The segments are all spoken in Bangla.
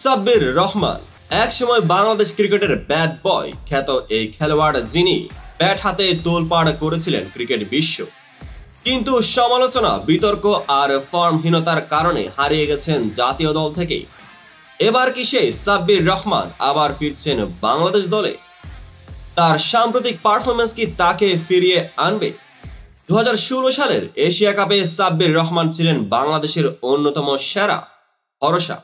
সাব্বির রহমান একসময় বাংলাদেশ ক্রিকেটের ব্যাট বয় খ্যাত এই খেলোয়াড়, যিনি ব্যাট হাতে তোলপাড় করেছিলেন ক্রিকেট বিশ্ব। কিন্তু সমালোচনা, বিতর্ক আর ফর্মহীনতার কারণে হারিয়ে গেছেন জাতীয় দল থেকে। এবার কি সেই সাব্বির রহমান আবার ফিরছেন বাংলাদেশ দলে? তার সাম্প্রতিক পারফরমেন্স কি তাকে ফিরিয়ে আনবে? 2016 সালের এশিয়া কাপে সাব্বির রহমান ছিলেন বাংলাদেশের অন্যতম সেরা ভরসা।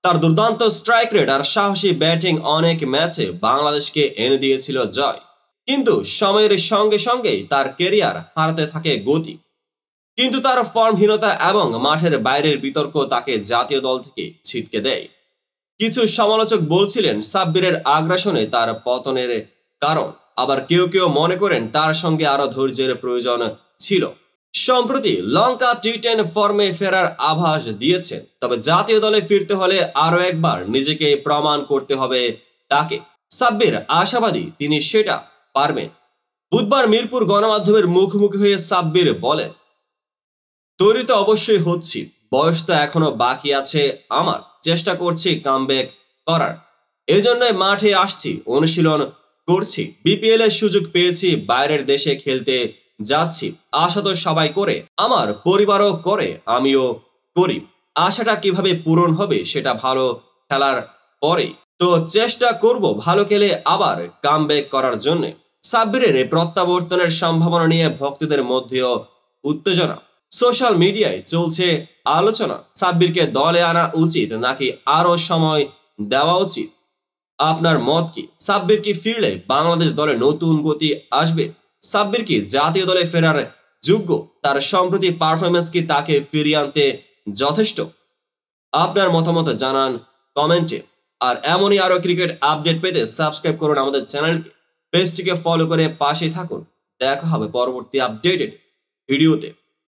তার দুর্দান্ত স্ট্রাইক রেট আর সাহসী ব্যাটিং অনেক ম্যাচে বাংলাদেশকে এনে দিয়েছিল জয়। কিন্তু সময়ের সঙ্গে সঙ্গেই তার কেরিয়ার হারাতে থাকে গতি। কিন্তু তার ফর্মহীনতা এবং মাঠের বাইরের বিতর্ক তাকে জাতীয় দল থেকে ছিটকে দেয়। কিছু সমালোচক বলছিলেন সাব্বিরের আগ্রাসনে তার পতনের কারণ, আবার কেউ কেউ মনে করেন তার সঙ্গে আরো ধৈর্যের প্রয়োজন ছিল। সম্প্রতি লঙ্কা টি10 ফর্মে ফেরার আভাস দিয়েছেন, তবে জাতীয় দলে ফিরতে হলে আরো একবার নিজেকে প্রমাণ করতে হবে তাকে। সাব্বির আশাবাদী তিনি সেটা পারবেন। বুধবার মিরপুর গণমাধ্যমের মুখোমুখি হয়ে সাব্বির বলেন, তৈরি তো অবশ্যই হচ্ছি, বয়স তো এখনো বাকি আছে আমার, চেষ্টা করছি কামব্যাক করার, এজন্যই মাঠে আসছি, অনুশীলন করছি, বিপিএল এর সুযোগ পেয়েছি, বাইরের দেশে খেলতে যাচ্ছি, আশা তো সবাই করে, আমার পরিবারও করে, আমিও করি। আশাটা কিভাবে পূরণ হবে সেটা ভালো খেলার পরে, তো চেষ্টা করব ভালো খেলে আবার কামব্যাক করার জন্য। সাব্বিরের এই প্রত্যাবর্তনের সম্ভাবনা নিয়ে ভক্তদের মধ্যেও উত্তেজনা। সোশ্যাল মিডিয়ায় চলছে আলোচনা, সাব্বিরকে দলে আনা উচিত নাকি আরো সময় দেওয়া উচিত। আপনার মত কি? সাব্বির কি ফিরলে বাংলাদেশ দলে নতুন গতি আসবে? সাব্বির কি জাতীয় দলে ফেরার যোগ্য? তার সম্প্রতি পারফরমেন্স কি তাকে ফিরিয়ে আনতে যথেষ্ট? আপনার মতামত জানান কমেন্টে। আর এমনই আরো ক্রিকেট আপডেট পেতে সাবস্ক্রাইব করুন আমাদের চ্যানেলকে, পেজটিকে ফলো করে পাশে থাকুন। দেখা হবে পরবর্তী আপডেটেড ভিডিওতে।